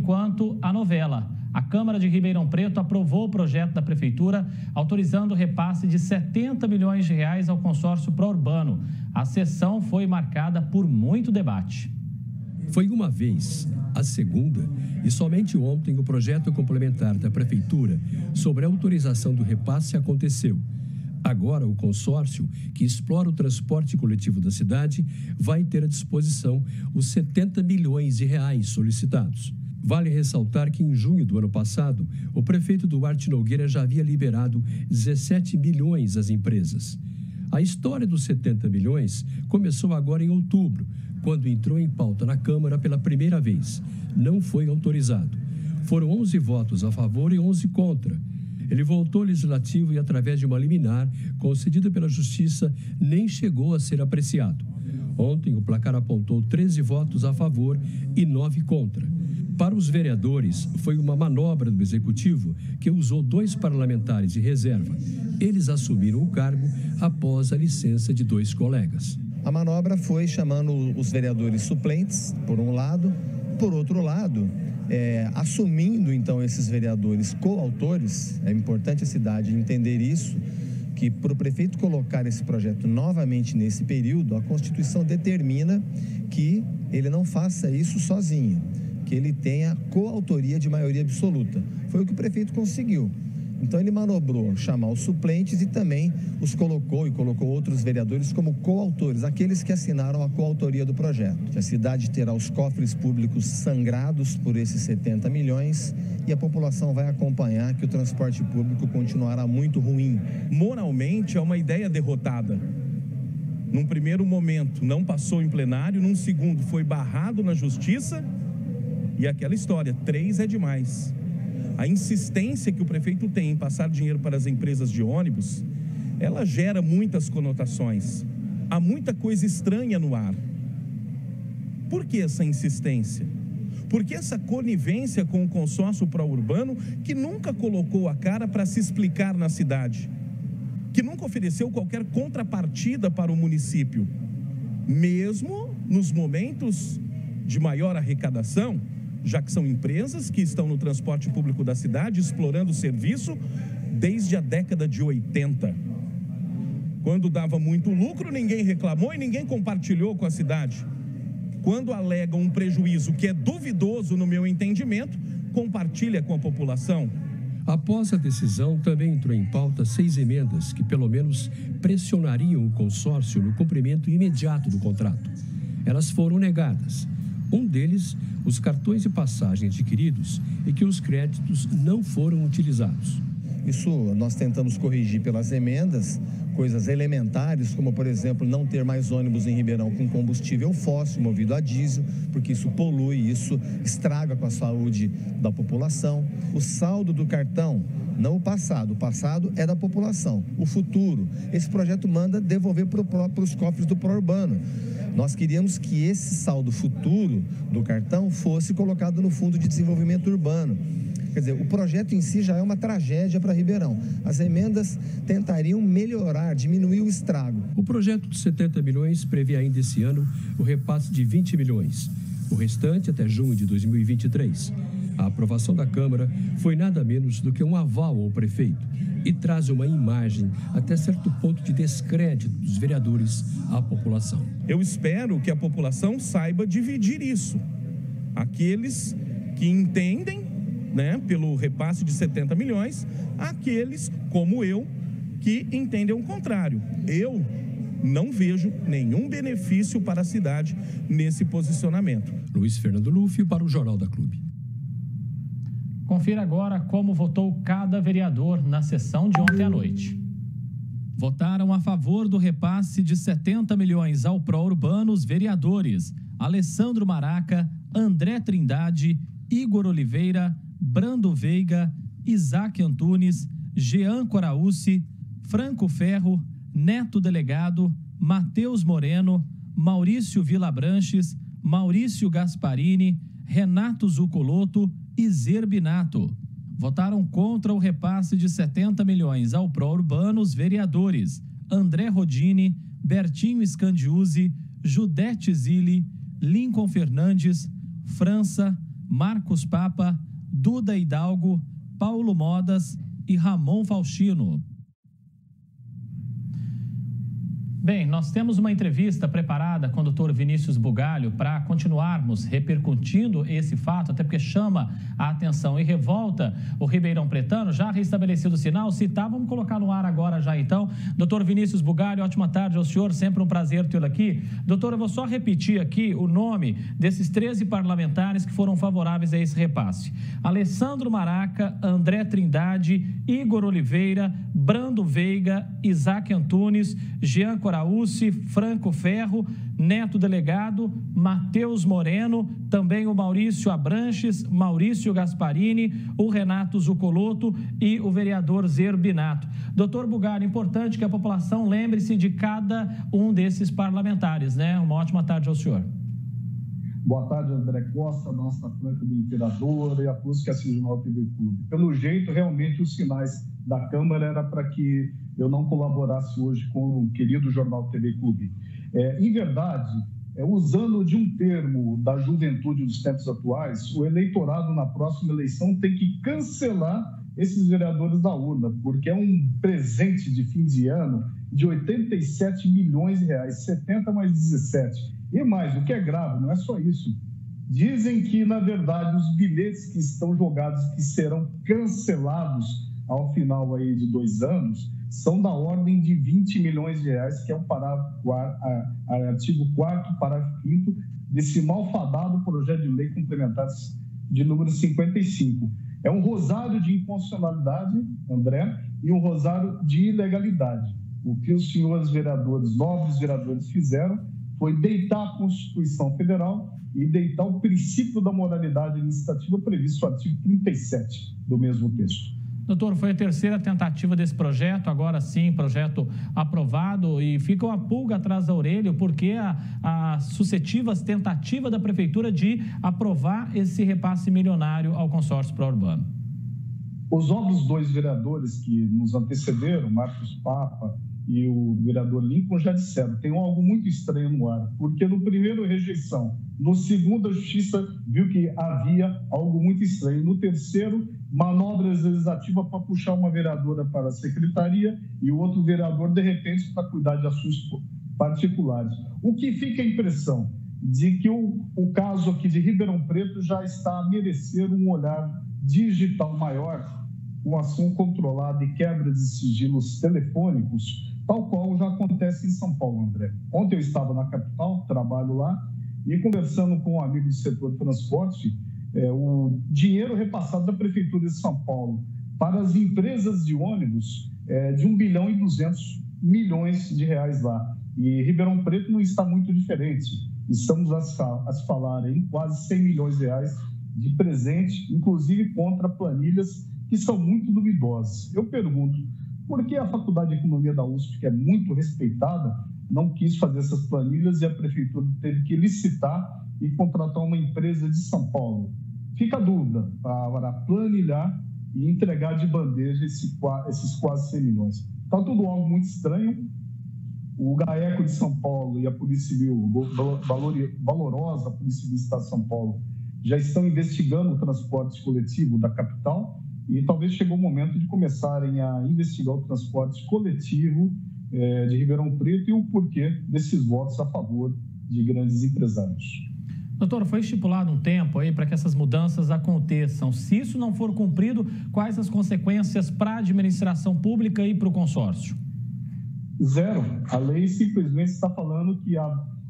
enquanto a novela. A Câmara de Ribeirão Preto aprovou o projeto da Prefeitura, autorizando o repasse de 70 milhões de reais ao consórcio pró-urbano. A sessão foi marcada por muito debate. Foi uma vez, a segunda, e somente ontem o projeto complementar da Prefeitura sobre a autorização do repasse aconteceu. Agora, o consórcio, que explora o transporte coletivo da cidade, vai ter à disposição os 70 milhões de reais solicitados. Vale ressaltar que em junho do ano passado, o prefeito Duarte Nogueira já havia liberado 17 milhões às empresas. A história dos 70 milhões começou agora em outubro, quando entrou em pauta na Câmara pela primeira vez. Não foi autorizado. Foram 11 votos a favor e 11 contra. Ele voltou ao Legislativo e, através de uma liminar concedida pela Justiça, nem chegou a ser apreciado. Ontem, o placar apontou 13 votos a favor e 9 contra. Para os vereadores, foi uma manobra do Executivo que usou 2 parlamentares de reserva. Eles assumiram o cargo após a licença de 2 colegas. A manobra foi chamando os vereadores suplentes, por um lado. Por outro lado, assumindo, então, esses vereadores coautores. É importante a cidade entender isso, que para o prefeito colocar esse projeto novamente nesse período, a Constituição determina que ele não faça isso sozinho, que ele tenha coautoria de maioria absoluta. Foi o que o prefeito conseguiu. Então ele manobrou chamar os suplentes e também os colocou outros vereadores como coautores, aqueles que assinaram a coautoria do projeto. A cidade terá os cofres públicos sangrados por esses 70 milhões e a população vai acompanhar que o transporte público continuará muito ruim. Moralmente é uma ideia derrotada. Num primeiro momento não passou em plenário, num segundo foi barrado na justiça e aquela história, 3 é demais. A insistência que o prefeito tem em passar dinheiro para as empresas de ônibus, ela gera muitas conotações. Há muita coisa estranha no ar. Por que essa insistência? Por que essa conivência com o consórcio pró-urbano que nunca colocou a cara para se explicar na cidade? Que nunca ofereceu qualquer contrapartida para o município? Mesmo nos momentos de maior arrecadação, já que são empresas que estão no transporte público da cidade explorando o serviço desde a década de 80. Quando dava muito lucro, ninguém reclamou e ninguém compartilhou com a cidade. Quando alegam um prejuízo que é duvidoso no meu entendimento, compartilha com a população. Após a decisão, também entrou em pauta 6 emendas que, pelo menos, pressionariam o consórcio no cumprimento imediato do contrato. Elas foram negadas. Um deles, os cartões de passagem adquiridos e que os créditos não foram utilizados. Isso nós tentamos corrigir pelas emendas, coisas elementares, como, por exemplo, não ter mais ônibus em Ribeirão com combustível fóssil, movido a diesel, porque isso polui, isso estraga com a saúde da população. O saldo do cartão, não o passado é da população. O futuro, esse projeto manda devolver para os cofres do pró-urbano. Nós queríamos que esse saldo futuro do cartão fosse colocado no Fundo de Desenvolvimento Urbano. Quer dizer, o projeto em si já é uma tragédia para Ribeirão. As emendas tentariam melhorar, diminuir o estrago. O projeto de 70 milhões prevê ainda esse ano o repasse de 20 milhões. O restante até junho de 2023. A aprovação da Câmara foi nada menos do que um aval ao prefeito e traz uma imagem até certo ponto de descrédito dos vereadores à população. Eu espero que a população saiba dividir isso. Aqueles que entendem, pelo repasse de 70 milhões, aqueles como eu que entendem o contrário. Eu não vejo nenhum benefício para a cidade nesse posicionamento. Luiz Fernando Luffy para o Jornal da Clube. Confira agora como votou cada vereador na sessão de ontem à noite. Votaram a favor do repasse de 70 milhões ao pró-urbano os vereadores Alessandro Maraca, André Trindade, Igor Oliveira, Brando Veiga, Isaac Antunes, Jean Coraúci, Franco Ferro, Neto Delegado, Matheus Moreno, Maurício Vilabranches, Maurício Gasparini, Renato Zucoloto e Zerbinato. Votaram contra o repasse de 70 milhões ao pró-urbano os vereadores André Rodini, Bertinho Scandiuzzi, Judete Zilli, Lincoln Fernandes, França, Marcos Papa, Duda Hidalgo, Paulo Modas e Ramon Faustino. Bem, nós temos uma entrevista preparada com o Dr. Vinícius Bugalho para continuarmos repercutindo esse fato, até porque chama a atenção e revolta o Ribeirão Pretano. Já restabelecido o sinal, se tá, vamos colocar no ar agora já então. Dr. Vinícius Bugalho, ótima tarde ao senhor, sempre um prazer tê-lo aqui. Doutor, eu vou só repetir aqui o nome desses 13 parlamentares que foram favoráveis a esse repasse. Alessandro Maraca, André Trindade, Igor Oliveira, Brando Veiga, Isaac Antunes, Jean Coraúci, Franco Ferro, Neto Delegado, Matheus Moreno, também o Maurício Abranches, Maurício Gasparini, o Renato Zucoloto e o vereador Zerbinato. Doutor Bugalho, importante que a população lembre-se de cada um desses parlamentares, né? Uma ótima tarde ao senhor. Boa tarde, André Costa, nossa Franca do Imperador e a todos que assistem ao TV Clube. Pelo jeito, realmente, os sinais da Câmara era para que eu não colaborasse hoje com o querido jornal TV Clube. Em verdade, usando de um termo da juventude dos tempos atuais, o eleitorado na próxima eleição tem que cancelar esses vereadores da urna, porque é um presente de fim de ano de 87 milhões de reais, 70 mais 17. E mais, o que é grave, não é só isso. Dizem que, na verdade, os bilhetes que estão jogados, que serão cancelados ao final aí de 2 anos, são da ordem de 20 milhões de reais, que é o artigo 4º, parágrafo 5º, desse malfadado projeto de lei complementar de número 55. É um rosário de inconstitucionalidade, André, e um rosário de ilegalidade. O que os senhores vereadores, nobres vereadores, fizeram foi deitar a Constituição Federal e deitar o princípio da moralidade legislativa previsto no artigo 37 do mesmo texto. Doutor, foi a terceira tentativa desse projeto, agora sim, projeto aprovado, e fica uma pulga atrás da orelha, porque a sucessivas tentativas da Prefeitura de aprovar esse repasse milionário ao consórcio pró-urbano. Os outros 2 vereadores que nos antecederam, Marcos Papa e o vereador Lincoln, já disseram, tem algo muito estranho no ar, porque no primeiro rejeição, no segundo a Justiça viu que havia algo muito estranho, no terceiro, manobras legislativas para puxar uma vereadora para a secretaria e o outro vereador, de repente, para cuidar de assuntos particulares. O que fica a impressão de que o caso aqui de Ribeirão Preto já está a merecer um olhar digital maior, com ação controlada e quebra de sigilos telefônicos, tal qual já acontece em São Paulo, André. Ontem eu estava na capital, trabalho lá, e conversando com um amigo do setor de transporte, o dinheiro repassado da Prefeitura de São Paulo para as empresas de ônibus de 1 bilhão e 200 milhões de reais lá. E Ribeirão Preto não está muito diferente. Estamos a se falar em quase 100 milhões de reais de presente, inclusive contra planilhas que são muito duvidosas. Eu pergunto, por que a Faculdade de Economia da USP, que é muito respeitada, não quis fazer essas planilhas e a Prefeitura teve que licitar e contratar uma empresa de São Paulo? Fica a dúvida para planilhar e entregar de bandeja esses quase 100 milhões. Está tudo algo muito estranho. O GAECO de São Paulo e a Polícia Civil, valorosa Polícia Civil do Estado de São Paulo, já estão investigando o transporte coletivo da capital e talvez chegou o momento de começarem a investigar o transporte coletivo de Ribeirão Preto e o porquê desses votos a favor de grandes empresários. Doutor, foi estipulado um tempo aí para que essas mudanças aconteçam. Se isso não for cumprido, quais as consequências para a administração pública e para o consórcio? Zero. A lei simplesmente está falando que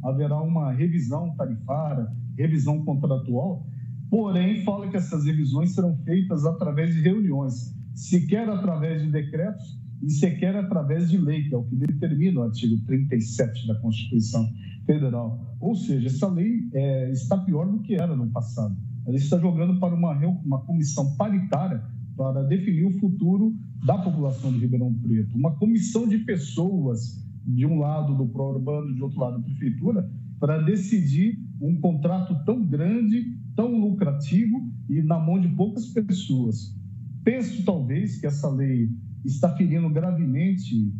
haverá uma revisão tarifária, revisão contratual, porém fala que essas revisões serão feitas através de reuniões, sequer através de decretos e sequer através de lei, que é o que determina o artigo 37 da Constituição Federal. Ou seja, essa lei está pior do que era no passado. Ela está jogando para uma comissão paritária para definir o futuro da população de Ribeirão Preto. Uma comissão de pessoas, de um lado do pró-urbano, de outro lado da prefeitura, para decidir um contrato tão grande, tão lucrativo e na mão de poucas pessoas. Penso, talvez, que essa lei está ferindo gravemente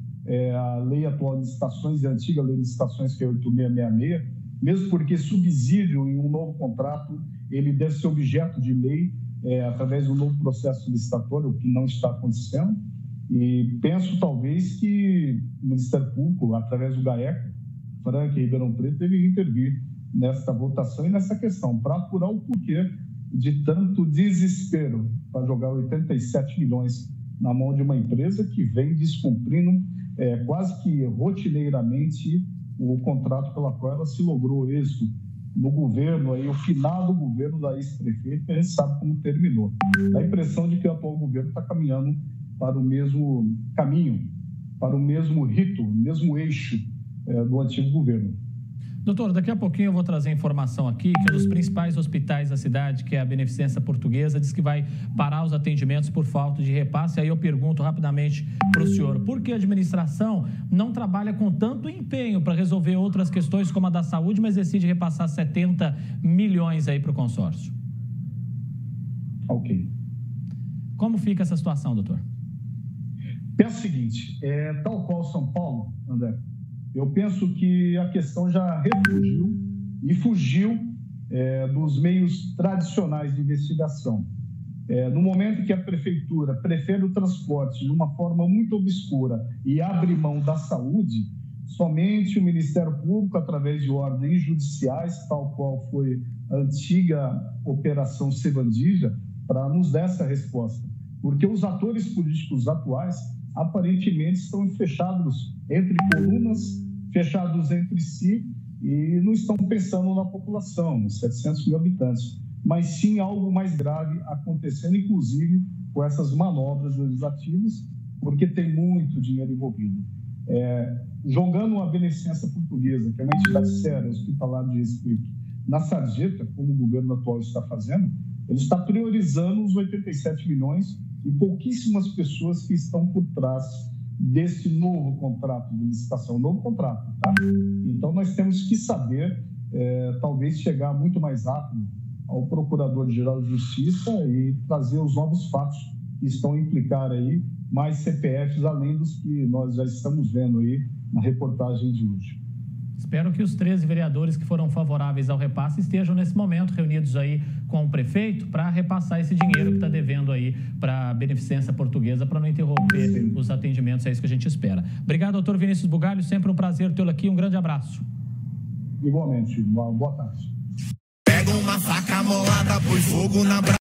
a lei atual de licitações e a antiga lei de licitações, que é 8666, mesmo porque subsídio em um novo contrato ele deve ser objeto de lei através do novo processo licitatório, o que não está acontecendo. E penso, talvez, que o Ministério Público, através do GAECO, Franca e Ribeirão Preto, deve intervir nessa votação e nessa questão, para apurar o porquê de tanto desespero para jogar 87 milhões na mão de uma empresa que vem descumprindo quase que rotineiramente o contrato pela qual ela se logrou êxito no governo, aí, o finado governo da ex-prefeita, a gente sabe como terminou. Dá a impressão de que o atual governo está caminhando para o mesmo caminho, para o mesmo rito, o mesmo eixo do antigo governo. Doutor, daqui a pouquinho eu vou trazer informação aqui que um dos principais hospitais da cidade, que é a Beneficência Portuguesa, diz que vai parar os atendimentos por falta de repasse. Aí eu pergunto rapidamente para o senhor, por que a administração não trabalha com tanto empenho para resolver outras questões como a da saúde, mas decide repassar 70 milhões aí para o consórcio? Ok. Como fica essa situação, doutor? É o seguinte, tal qual São Paulo, André, eu penso que a questão já fugiu dos meios tradicionais de investigação. No momento que a prefeitura prefere o transporte de uma forma muito obscura e abre mão da saúde, somente o Ministério Público, através de ordens judiciais, tal qual foi a antiga Operação Sevandija, para nos dar essa resposta. Porque os atores políticos atuais, aparentemente, estão fechados entre colunas, fechados entre si e não estão pensando na população, nos 700 mil habitantes, mas sim algo mais grave acontecendo, inclusive com essas manobras legislativas, porque tem muito dinheiro envolvido. Jogando a Beneficência Portuguesa, que é uma entidade séria, hospitalar de respeito, na sarjeta, como o governo atual está fazendo, ele está priorizando os 87 milhões e pouquíssimas pessoas que estão por trás desse novo contrato de licitação, novo contrato, tá? Então, nós temos que saber, talvez, chegar muito mais rápido ao Procurador-Geral de Justiça e trazer os novos fatos que estão a implicar aí mais CPFs, além dos que nós já estamos vendo aí na reportagem de hoje. Espero que os 13 vereadores que foram favoráveis ao repasse estejam nesse momento reunidos aí com o prefeito para repassar esse dinheiro que está devendo aí para a Beneficência Portuguesa, para não interromper os atendimentos. É isso que a gente espera. Obrigado, doutor Vinícius Bugalho. Sempre um prazer tê-lo aqui. Um grande abraço. Igualmente. Boa tarde. Pega uma faca molada, põe fogo na